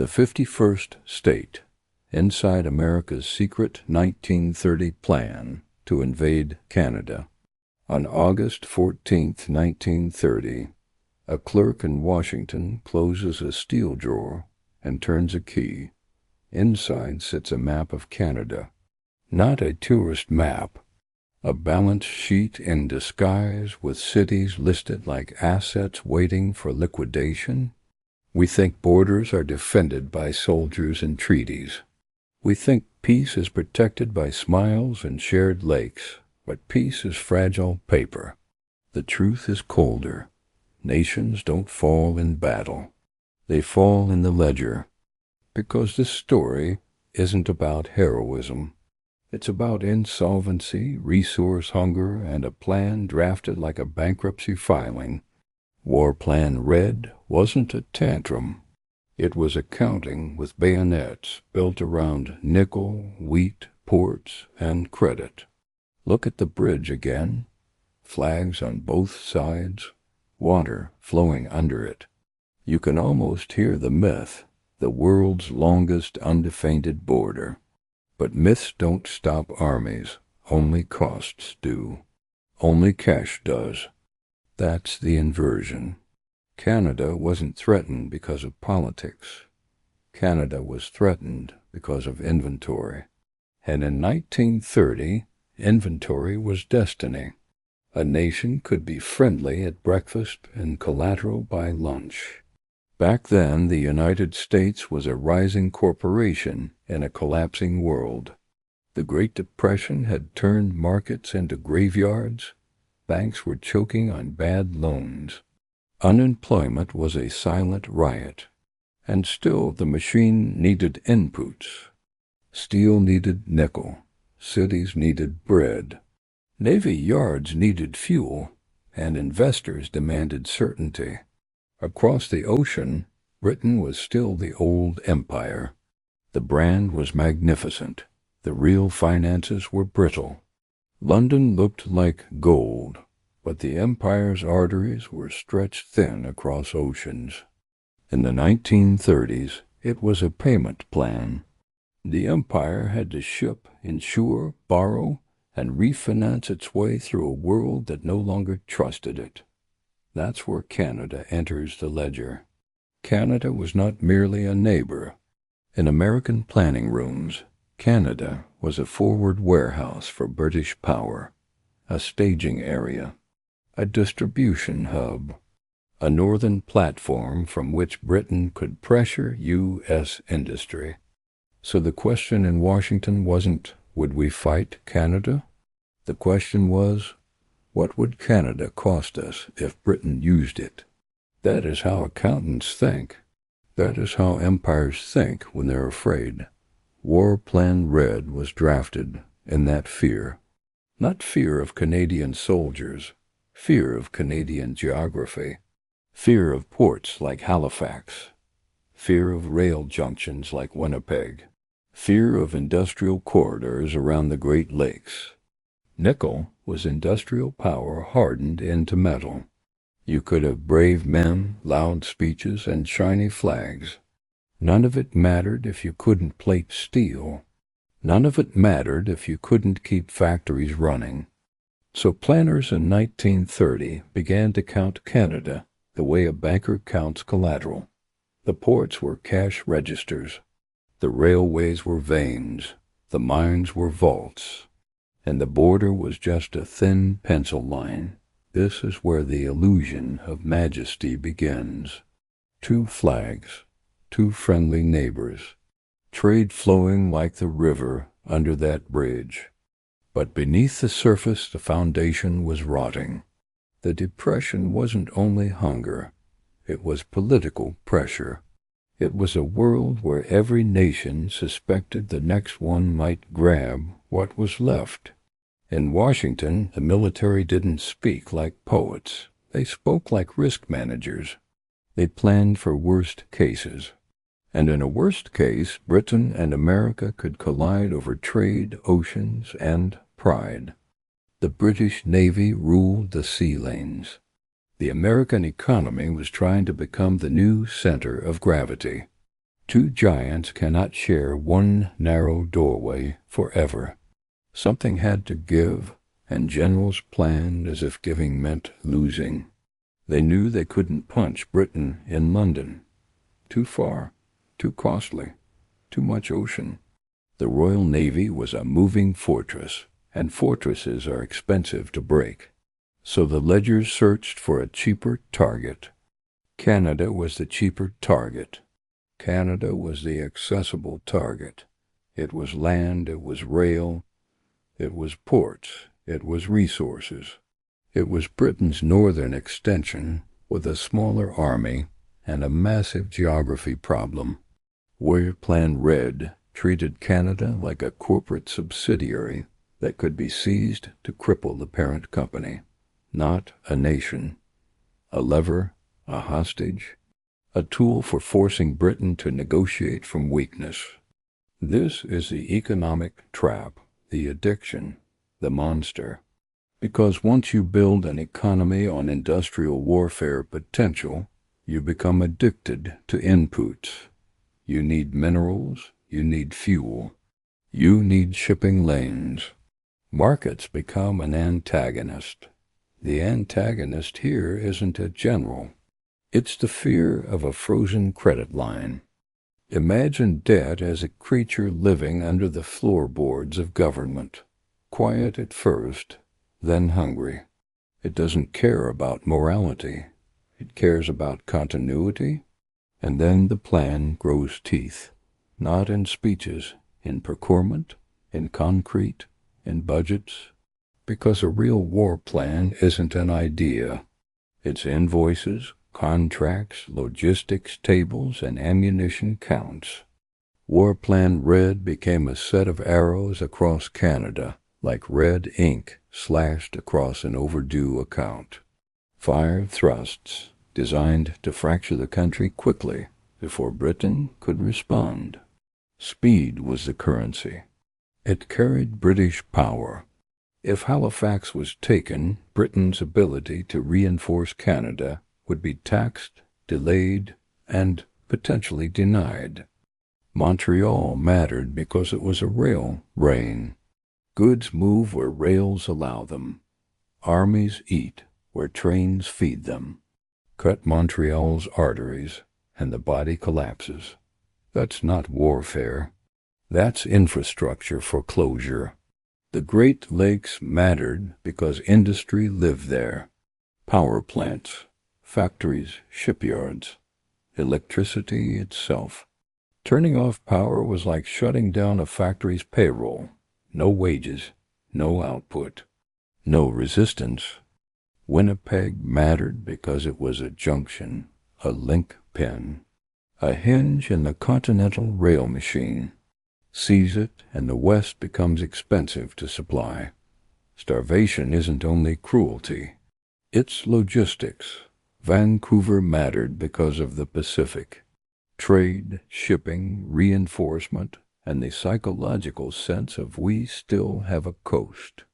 The 51st State, inside America's secret 1930 plan to invade Canada. On August 14, 1930, a clerk in Washington closes a steel drawer and turns a key. Inside sits a map of Canada. Not a tourist map, a balance sheet in disguise with cities listed like assets waiting for liquidation. We think borders are defended by soldiers and treaties. We think peace is protected by smiles and shared lakes, but peace is fragile paper. The truth is colder. Nations don't fall in battle. They fall in the ledger. Because this story isn't about heroism. It's about insolvency, resource hunger, and a plan drafted like a bankruptcy filing. War Plan Red wasn't a tantrum. It was accounting with bayonets built around nickel, wheat, ports, and credit. Look at the bridge again. Flags on both sides, water flowing under it. You can almost hear the myth, the world's longest undefended border. But myths don't stop armies, only costs do. Only cash does. That's the inversion. Canada wasn't threatened because of politics. Canada was threatened because of inventory. And in 1930, inventory was destiny. A nation could be friendly at breakfast and collateral by lunch. Back then, the United States was a rising corporation in a collapsing world. The Great Depression had turned markets into graveyards. Banks were choking on bad loans. Unemployment was a silent riot. And still the machine needed inputs. Steel needed nickel. Cities needed bread. Navy yards needed fuel. And investors demanded certainty. Across the ocean, Britain was still the old empire. The brand was magnificent. The real finances were brittle. London looked like gold, but the empire's arteries were stretched thin across oceans. In the 1930s, it was a payment plan. The empire had to ship, insure, borrow, and refinance its way through a world that no longer trusted it. That's where Canada enters the ledger. Canada was not merely a neighbor. In American planning rooms, Canada was a forward warehouse for British power, a staging area, a distribution hub, a northern platform from which Britain could pressure U.S. industry. So the question in Washington wasn't, would we fight Canada? The question was, what would Canada cost us if Britain used it? That is how accountants think. That is how empires think when they're afraid. War Plan Red was drafted in that fear. Not fear of Canadian soldiers, fear of Canadian geography, fear of ports like Halifax, fear of rail junctions like Winnipeg, fear of industrial corridors around the Great Lakes. Nickel was industrial power hardened into metal. You could have brave men, loud speeches, and shiny flags. None of it mattered if you couldn't plate steel. None of it mattered if you couldn't keep factories running. So planners in 1930 began to count Canada the way a banker counts collateral. The ports were cash registers. The railways were veins. The mines were vaults. And the border was just a thin pencil line. This is where the illusion of majesty begins. Two flags, two friendly neighbors, trade flowing like the river under that bridge. But beneath the surface, the foundation was rotting. The Depression wasn't only hunger. It was political pressure. It was a world where every nation suspected the next one might grab what was left. In Washington, the military didn't speak like poets. They spoke like risk managers. They planned for worst cases. And in a worst case, Britain and America could collide over trade, oceans, and pride. The British Navy ruled the sea lanes. The American economy was trying to become the new center of gravity. Two giants cannot share one narrow doorway forever. Something had to give, and generals planned as if giving meant losing. They knew they couldn't punch Britain in London. Too far, too costly, too much ocean. The Royal Navy was a moving fortress, and fortresses are expensive to break. So the ledgers searched for a cheaper target. Canada was the cheaper target. Canada was the accessible target. It was land, it was rail, it was ports, it was resources. It was Britain's northern extension with a smaller army and a massive geography problem. Warrior Plan Red treated Canada like a corporate subsidiary that could be seized to cripple the parent company, not a nation. A lever, a hostage, a tool for forcing Britain to negotiate from weakness. This is the economic trap, the addiction, the monster. Because once you build an economy on industrial warfare potential, you become addicted to inputs. You need minerals, you need fuel, you need shipping lanes. Markets become an antagonist. The antagonist here isn't a general. It's the fear of a frozen credit line. Imagine debt as a creature living under the floorboards of government, quiet at first, then hungry. It doesn't care about morality. It cares about continuity, and then the plan grows teeth, not in speeches, in procurement, in concrete, in budgets, because a real war plan isn't an idea. It's invoices, contracts, logistics tables, and ammunition counts. War Plan Red became a set of arrows across Canada, like red ink slashed across an overdue account. Fire thrusts designed to fracture the country quickly before Britain could respond. Speed was the currency. It carried British power. If Halifax was taken, Britain's ability to reinforce Canada would be taxed, delayed, and potentially denied. Montreal mattered because it was a rail reign. Goods move where rails allow them. Armies eat where trains feed them. Cut Montreal's arteries, and the body collapses. That's not warfare. That's infrastructure foreclosure. The Great Lakes mattered because industry lived there. Power plants, factories, shipyards, electricity itself. Turning off power was like shutting down a factory's payroll. No wages, no output, no resistance. Winnipeg mattered because it was a junction, a link pin, a hinge in the continental rail machine. Seize it, and the West becomes expensive to supply. Starvation isn't only cruelty. It's logistics. Vancouver mattered because of the Pacific. Trade, shipping, reinforcement, and the psychological sense of we still have a coast.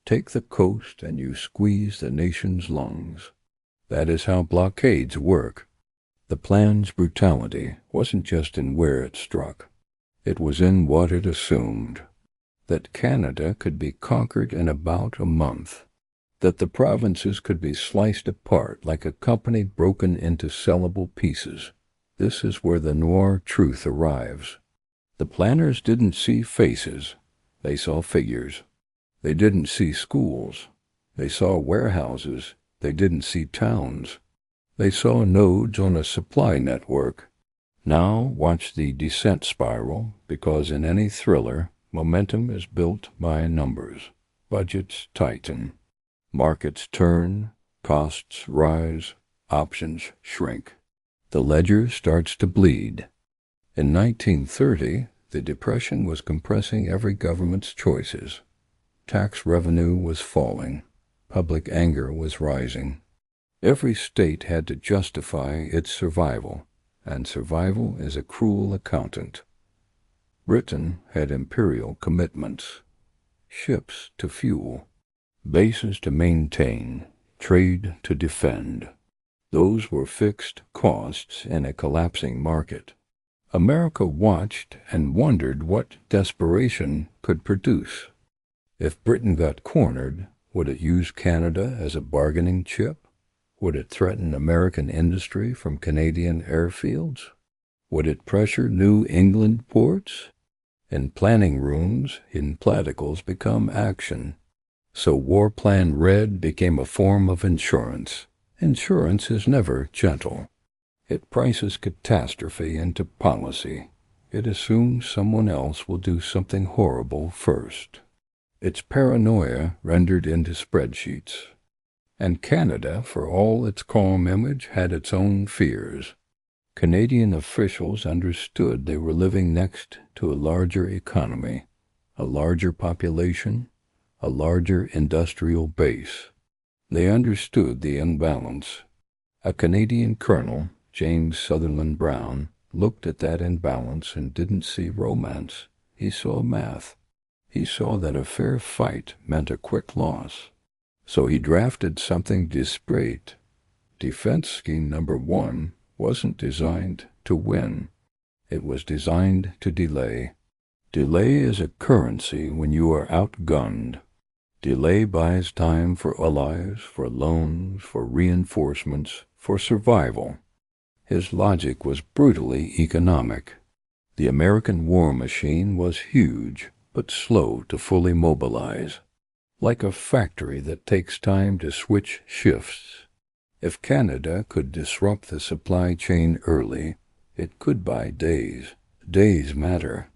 Take the coast and you squeeze the nation's lungs. That is how blockades work. The plan's brutality wasn't just in where it struck. It was in what it assumed. That Canada could be conquered in about a month. That the provinces could be sliced apart like a company broken into sellable pieces. This is where the noir truth arrives. The planners didn't see faces. They saw figures. They didn't see schools. They saw warehouses. They didn't see towns. They saw nodes on a supply network. Now watch the descent spiral, because in any thriller, momentum is built by numbers. Budgets tighten. Markets turn. Costs rise. Options shrink. The ledger starts to bleed. In 1930, the Depression was compressing every government's choices. Tax revenue was falling. Public anger was rising. Every state had to justify its survival, and survival is a cruel accountant. Britain had imperial commitments. Ships to fuel. Bases to maintain. Trade to defend. Those were fixed costs in a collapsing market. America watched and wondered what desperation could produce. If Britain got cornered, would it use Canada as a bargaining chip? Would it threaten American industry from Canadian airfields? Would it pressure New England ports? In planning rooms, implaticals become action. So War Plan Red became a form of insurance. Insurance is never gentle. It prices catastrophe into policy. It assumes someone else will do something horrible first. It's paranoia rendered into spreadsheets. And Canada, for all its calm image, had its own fears. Canadian officials understood they were living next to a larger economy, a larger population, a larger industrial base. They understood the imbalance. A Canadian colonel, James Sutherland Brown, looked at that imbalance and didn't see romance. He saw math. He saw that a fair fight meant a quick loss. So he drafted something disparate. Defense Scheme Number 1 wasn't designed to win. It was designed to delay. Delay is a currency when you are outgunned. Delay buys time for allies, for loans, for reinforcements, for survival. His logic was brutally economic. The American war machine was huge, but slow to fully mobilize. Like a factory that takes time to switch shifts. If Canada could disrupt the supply chain early, it could buy days. Days matter.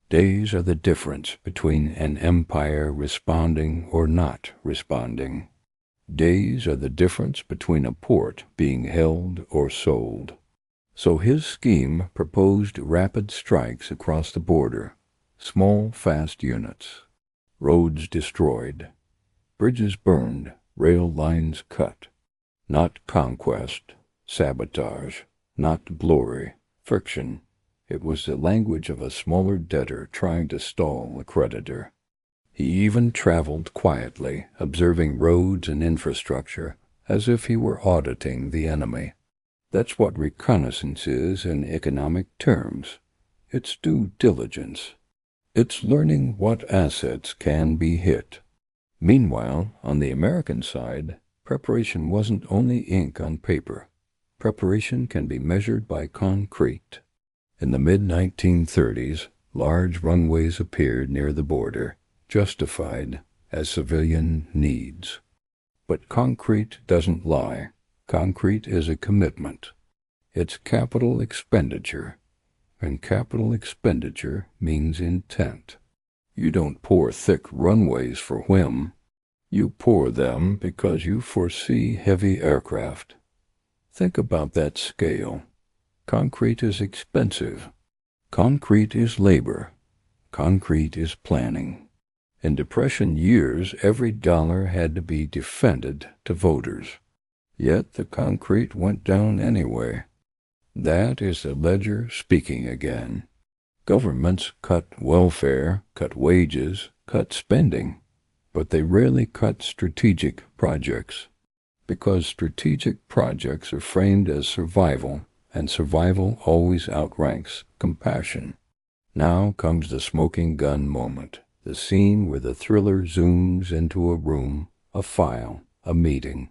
Days are the difference between an empire responding or not responding. Days are the difference between a port being held or sold. So his scheme proposed rapid strikes across the border, small, fast units. Roads destroyed, bridges burned, rail lines cut. Not conquest, sabotage, not glory, friction. It was the language of a smaller debtor trying to stall a creditor. He even traveled quietly, observing roads and infrastructure, as if he were auditing the enemy. That's what reconnaissance is in economic terms. It's due diligence. It's learning what assets can be hit. Meanwhile, on the American side, preparation wasn't only ink on paper. Preparation can be measured by concrete. In the mid-1930s, large runways appeared near the border, justified as civilian needs. But concrete doesn't lie. Concrete is a commitment. It's capital expenditure, and capital expenditure means intent. You don't pour thick runways for whim. You pour them because you foresee heavy aircraft. Think about that scale. Concrete is expensive. Concrete is labor. Concrete is planning. In Depression years, every dollar had to be defended to voters. Yet the concrete went down anyway. That is the ledger speaking again. Governments cut welfare, cut wages, cut spending. But they rarely cut strategic projects, because strategic projects are framed as survival, and survival always outranks compassion. Now comes the smoking gun moment, the scene where the thriller zooms into a room, a file, a meeting.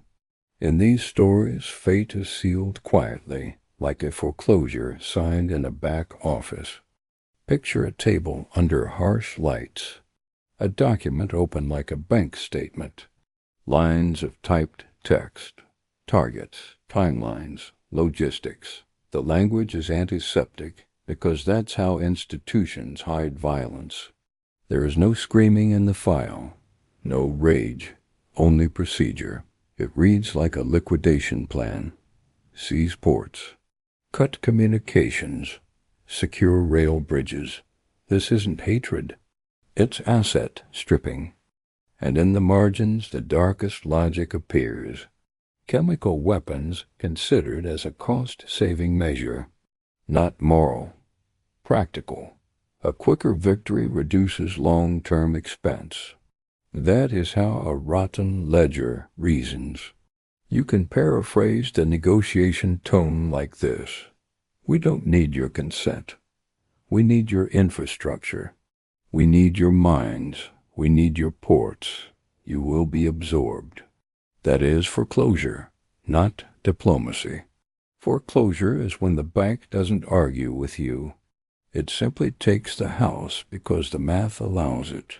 In these stories, fate is sealed quietly, like a foreclosure signed in a back office. Picture a table under harsh lights. A document open like a bank statement. Lines of typed text. Targets, timelines, logistics. The language is antiseptic because that's how institutions hide violence. There is no screaming in the file. No rage. Only procedure. It reads like a liquidation plan. Seize ports. Cut communications. Secure rail bridges. This isn't hatred. It's asset stripping. And in the margins, the darkest logic appears. Chemical weapons considered as a cost-saving measure. Not moral. Practical. A quicker victory reduces long-term expense. That is how a rotten ledger reasons. You can paraphrase the negotiation tone like this. We don't need your consent. We need your infrastructure. We need your mines. We need your ports. You will be absorbed. That is foreclosure, not diplomacy. Foreclosure is when the bank doesn't argue with you. It simply takes the house because the math allows it.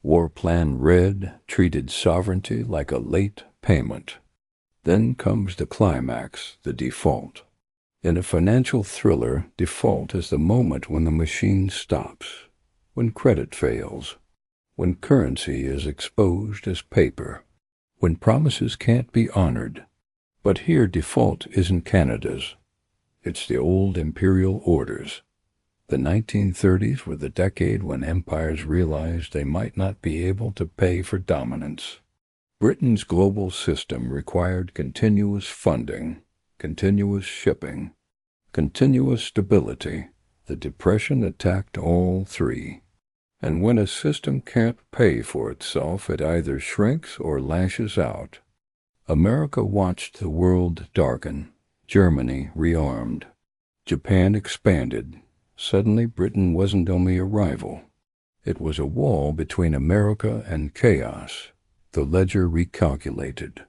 War Plan Red treated sovereignty like a late payment. Then comes the climax, the default. In a financial thriller, default is the moment when the machine stops, when credit fails, when currency is exposed as paper, when promises can't be honored. But here default isn't Canada's. It's the old imperial orders. The 1930s were the decade when empires realized they might not be able to pay for dominance. Britain's global system required continuous funding, continuous shipping, continuous stability. The Depression attacked all three. And when a system can't pay for itself, it either shrinks or lashes out. America watched the world darken. Germany rearmed. Japan expanded. Suddenly, Britain wasn't only a rival. It was a wall between America and chaos. The ledger recalculated.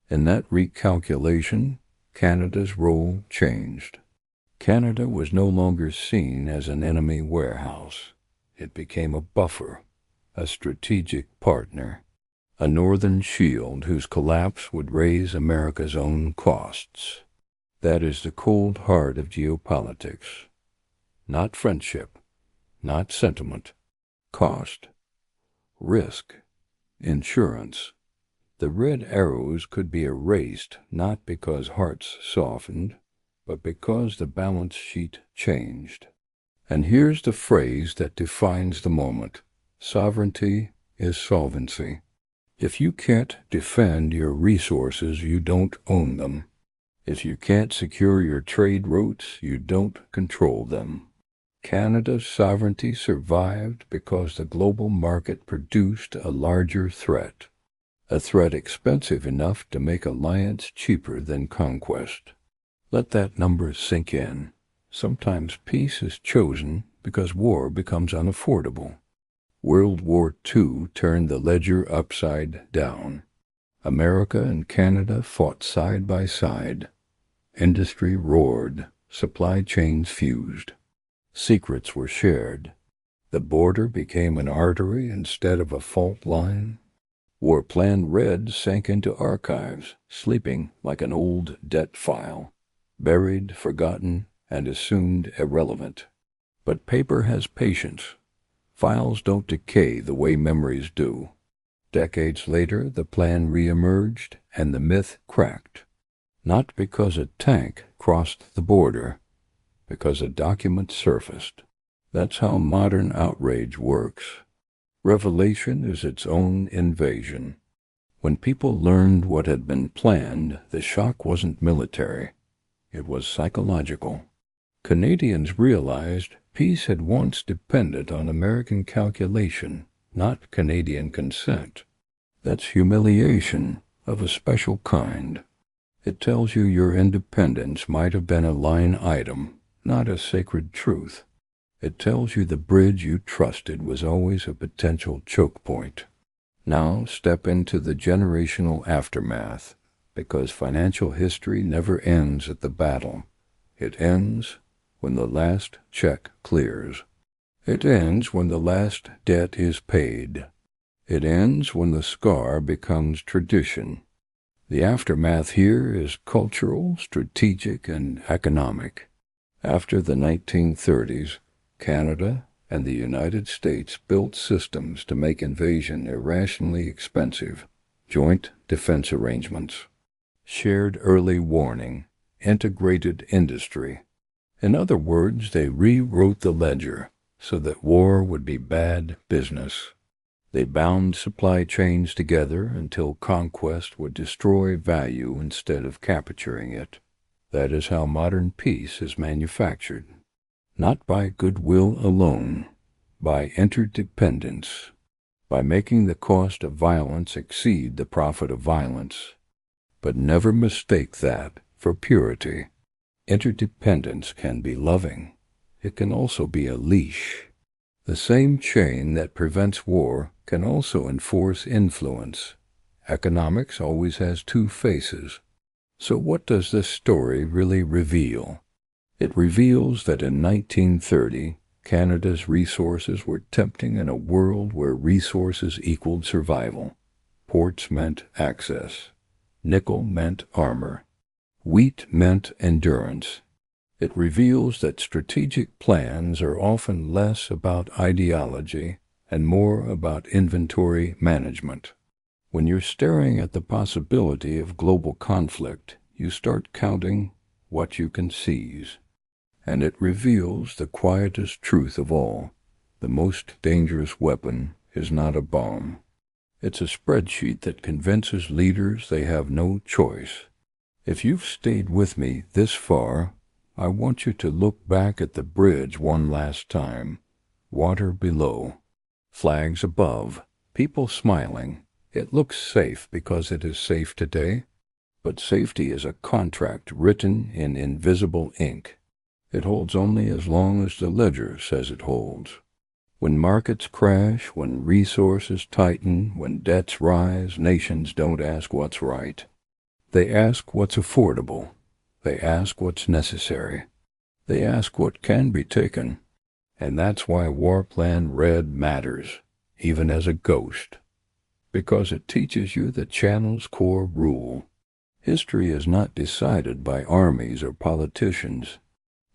In that recalculation, Canada's role changed. Canada was no longer seen as an enemy warehouse. It became a buffer, a strategic partner, a northern shield whose collapse would raise America's own costs. That is the cold heart of geopolitics. Not friendship, not sentiment. Cost, risk, insurance. The red arrows could be erased not because hearts softened, but because the balance sheet changed. And here's the phrase that defines the moment. Sovereignty is solvency. If you can't defend your resources, you don't own them. If you can't secure your trade routes, you don't control them. Canada's sovereignty survived because the global market produced a larger threat, a threat expensive enough to make alliance cheaper than conquest. Let that number sink in. Sometimes peace is chosen because war becomes unaffordable. World War II turned the ledger upside down. America and Canada fought side by side. Industry roared. Supply chains fused. Secrets were shared. The border became an artery instead of a fault line. War Plan Red sank into archives, sleeping like an old debt file, buried, forgotten, and assumed irrelevant. But paper has patience. Files don't decay the way memories do. Decades later, the plan reemerged and the myth cracked. Not because a tank crossed the border, because a document surfaced. That's how modern outrage works. Revelation is its own invasion. When people learned what had been planned, the shock wasn't military. It was psychological. Canadians realized peace had once depended on American calculation, not Canadian consent. That's humiliation of a special kind. It tells you your independence might have been a line item, not a sacred truth. It tells you the bridge you trusted was always a potential choke point. Now step into the generational aftermath, because financial history never ends at the battle. It ends when the last check clears. It ends when the last debt is paid. It ends when the scar becomes tradition. The aftermath here is cultural, strategic, and economic. After the 1930s, Canada and the United States built systems to make invasion irrationally expensive. Joint defense arrangements, shared early warning, integrated industry. In other words, they rewrote the ledger so that war would be bad business. They bound supply chains together until conquest would destroy value instead of capturing it. That is how modern peace is manufactured. Not by goodwill alone, by interdependence, by making the cost of violence exceed the profit of violence. But never mistake that for purity. Interdependence can be loving. it can also be a leash. The same chain that prevents war can also enforce influence. Economics always has two faces. So what does this story really reveal? It reveals that in 1930, Canada's resources were tempting in a world where resources equaled survival. Ports meant access. Nickel meant armor. Wheat meant endurance. It reveals that strategic plans are often less about ideology and more about inventory management. When you're staring at the possibility of global conflict, you start counting what you can seize. And it reveals the quietest truth of all. The most dangerous weapon is not a bomb. It's a spreadsheet that convinces leaders they have no choice. If you've stayed with me this far, I want you to look back at the bridge one last time. Water below, flags above, people smiling. It looks safe because it is safe today, but safety is a contract written in invisible ink. It holds only as long as the ledger says it holds. When markets crash, when resources tighten, when debts rise, nations don't ask what's right. They ask what's affordable. They ask what's necessary. They ask what can be taken. And that's why War Plan Red matters, even as a ghost. Because it teaches you the channel's core rule. History is not decided by armies or politicians.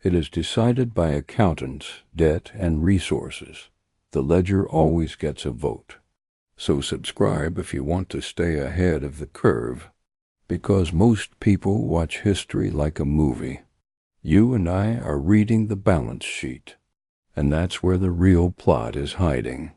It is decided by accountants, debt, and resources. The ledger always gets a vote. So subscribe if you want to stay ahead of the curve. Because most people watch history like a movie. You and I are reading the balance sheet. And that's where the real plot is hiding.